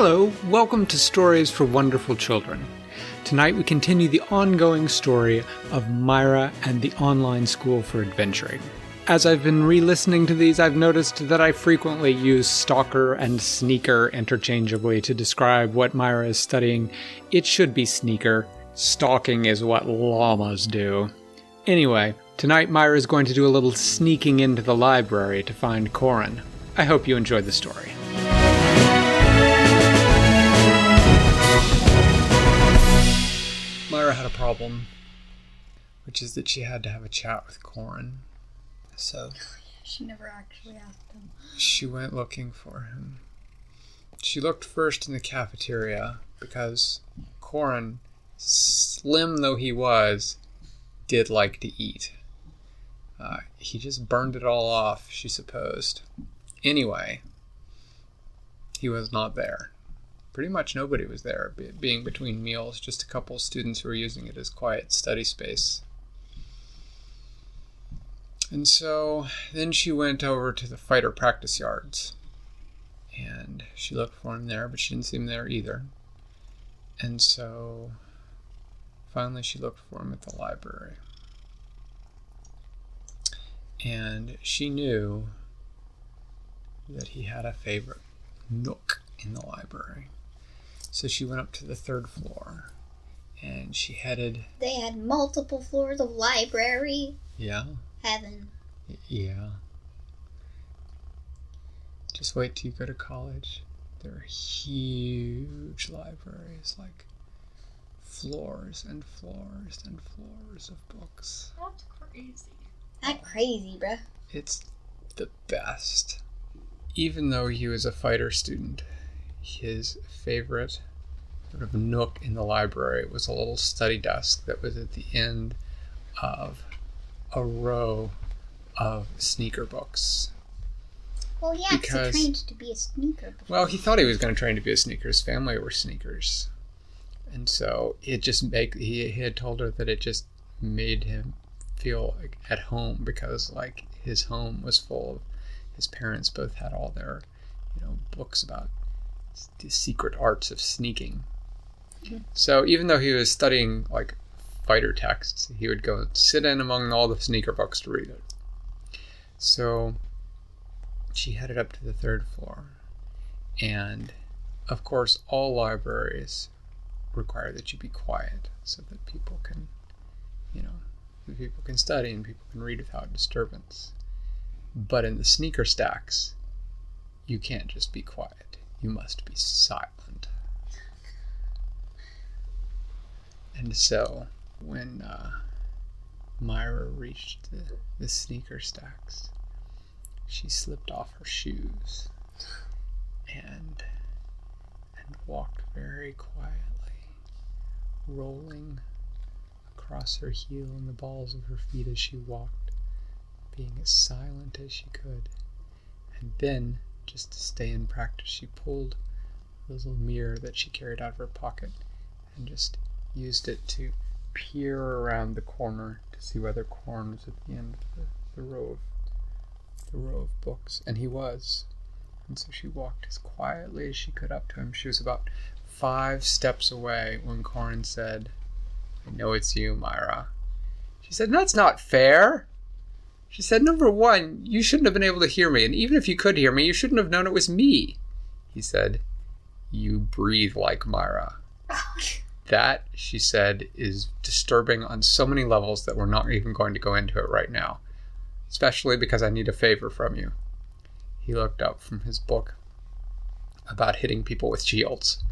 Hello, welcome to Stories for Wonderful Children. Tonight we continue the ongoing story of Myra and the Online School for Adventuring. As I've been re-listening to these, I've noticed that I frequently use stalker and sneaker interchangeably to describe what Myra is studying. It should be sneaker. Stalking is what llamas do. Anyway, tonight Myra is going to do a little sneaking into the library to find Corin. I hope you enjoyed the story. Myra had a problem, which is that she had to have a chat with Corin. So she never actually asked him. She went looking for him. She looked first in the cafeteria because Corin, slim though he was, did like to eat. He just burned it all off, she supposed. Anyway, he was not there. Pretty much nobody was there, being between meals, just a couple of students who were using it as quiet study space. And so then she went over to the fighter practice yards, and she looked for him there, but she didn't see him there either. And so finally she looked for him at the library. And she knew that he had a favorite nook in the library. So she went up to the third floor, and she headed... They had multiple floors of library. Yeah. Heaven. Yeah. Just wait till you go to college. There are huge libraries, like floors and floors and floors of books. That's crazy. That's crazy, bruh. It's the best. Even though he was a fighter student, his favorite sort of nook in the library was a little study desk that was at the end of a row of sneaker books. Well, yeah, because he trained to be a sneaker before. Well, he thought he was going to train to be a sneaker. His family were sneakers. And so he had told her that it just made him feel like at home, because like his home was full of, his parents both had all their, books about the secret arts of sneaking. Mm-hmm. So even though he was studying like fighter texts, he would go sit in among all the sneaker books to read it. So she headed up to the third floor, and of course all libraries require that you be quiet so that people can study and people can read without disturbance. But in the sneaker stacks, you can't just be quiet. You must be silent. And so, when Myra reached the sneaker stacks, she slipped off her shoes and walked very quietly, rolling across her heel and the balls of her feet as she walked, being as silent as she could. And then, just to stay in practice, she pulled a little mirror that she carried out of her pocket and just used it to peer around the corner to see whether Corin was at the end of the row of books. And he was. And so she walked as quietly as she could up to him. She was about 5 steps away when Corin said, "I know it's you, Myra." She said, "That's not fair." She said, "Number one, you shouldn't have been able to hear me, and even if you could hear me, you shouldn't have known it was me." He said, "You breathe like Myra." That, she said, is disturbing on so many levels that we're not even going to go into it right now, especially because I need a favor from you. He looked up from his book about hitting people with shields.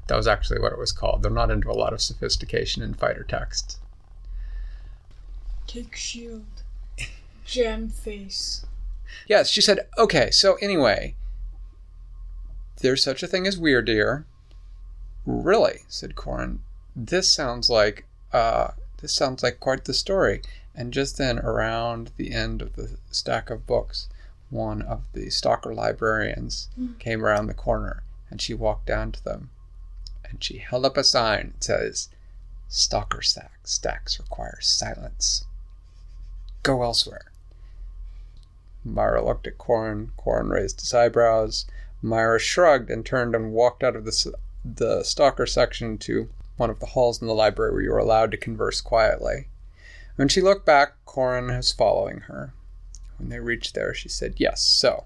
That was actually what it was called. They're not into a lot of sophistication in fighter texts. Take shield. Jam face. Yes, she said, "Okay, so anyway, there's such a thing as weredeer." "Really?" said Corin. This sounds like quite the story." And just then, around the end of the stack of books, one of the stalker librarians came around the corner, and she walked down to them, and she held up a sign that says, "Stalker stacks require silence. Go elsewhere." Myra looked at Corin. Corin raised his eyebrows. Myra shrugged and turned and walked out of the stalker section to one of the halls in the library where you were allowed to converse quietly. When she looked back, Corin was following her. When they reached there, she said, yes, so,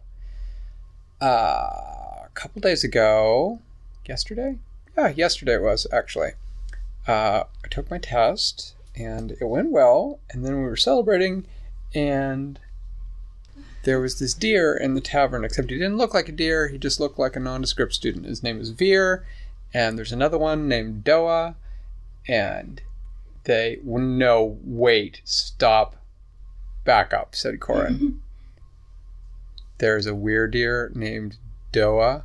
a couple days ago, yesterday? Yeah, yesterday it was, actually. I took my test, and it went well, and then we were celebrating, and there was this deer in the tavern, except he didn't look like a deer, he just looked like a nondescript student. His name was Veer, and there's another one named Doa, and no, wait, stop, back up, said Corin. There's a weredeer named Doa?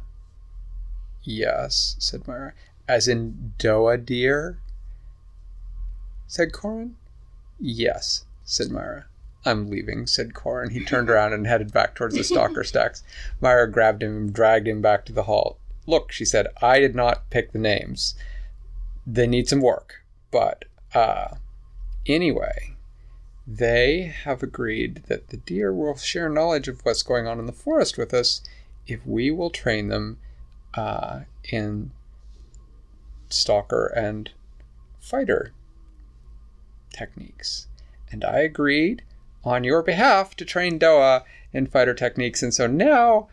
Yes, said Myra. As in Doa deer? Said Corin. Yes, said Myra. I'm leaving, said Corin. He turned around and headed back towards the stalker stacks. Myra grabbed him and dragged him back to the hall. Look, she said, I did not pick the names. They need some work. But, anyway, they have agreed that the deer will share knowledge of what's going on in the forest with us if we will train them in stalker and fighter techniques. And I agreed on your behalf to train Doa in fighter techniques, and so now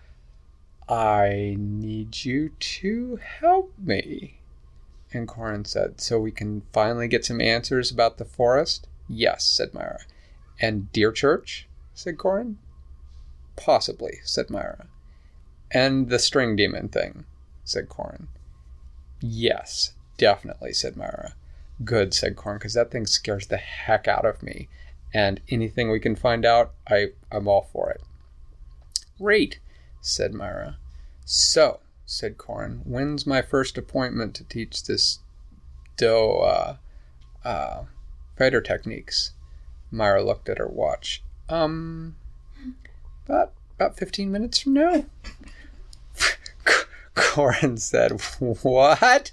I need you to help me. And Corin said, so we can finally get some answers about the forest? Yes, said Myra. And Deer Church? Said Corin. Possibly, said Myra. And the string demon thing? Said Corin. Yes, definitely, said Myra. Good, said Corin, because that thing scares the heck out of me. And anything we can find out, I'm all for it. Great, said Myra. So, said Corin, when's my first appointment to teach this fighter techniques? Myra looked at her watch. About 15 minutes from now. Corin said, what?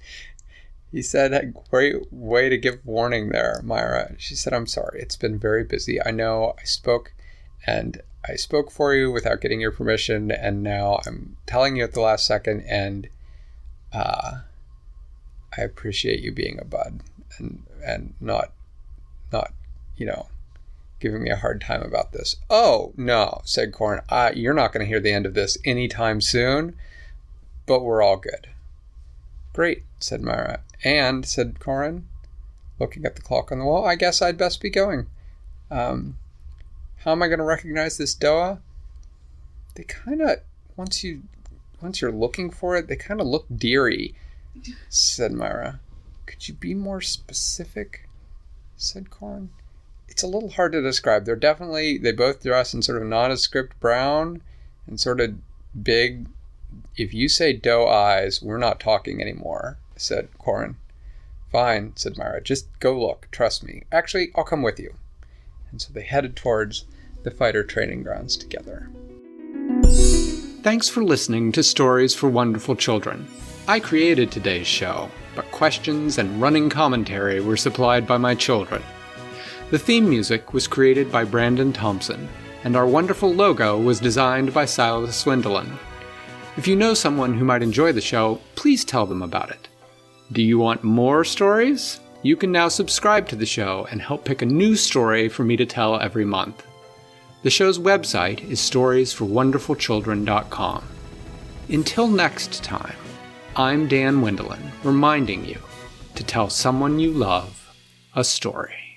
He said, great way to give warning there, Myra. She said, I'm sorry. It's been very busy. I know I spoke for you without getting your permission, and now I'm telling you at the last second, and I appreciate you being a bud and not giving me a hard time about this. Oh, no, said Corin. You're not going to hear the end of this anytime soon, but we're all good. Great, said Myra. And, said Corin, looking at the clock on the wall, I guess I'd best be going. How am I going to recognize this Doa? They kind of, once you're looking for it, they kind of look deery, said Myra. Could you be more specific? Said Corin. It's a little hard to describe. They both dress in sort of nondescript brown and sort of big. If you say doe eyes, we're not talking anymore, said Corin. Fine, said Myra. Just go look. Trust me. Actually, I'll come with you. And so they headed towards the fighter training grounds together. Thanks for listening to Stories for Wonderful Children. I created today's show, but questions and running commentary were supplied by my children. The theme music was created by Brandon Thompson, and our wonderful logo was designed by Silas Swindelin. If you know someone who might enjoy the show, please tell them about it. Do you want more stories? You can now subscribe to the show and help pick a new story for me to tell every month. The show's website is storiesforwonderfulchildren.com. Until next time, I'm Dan Wendelin, reminding you to tell someone you love a story.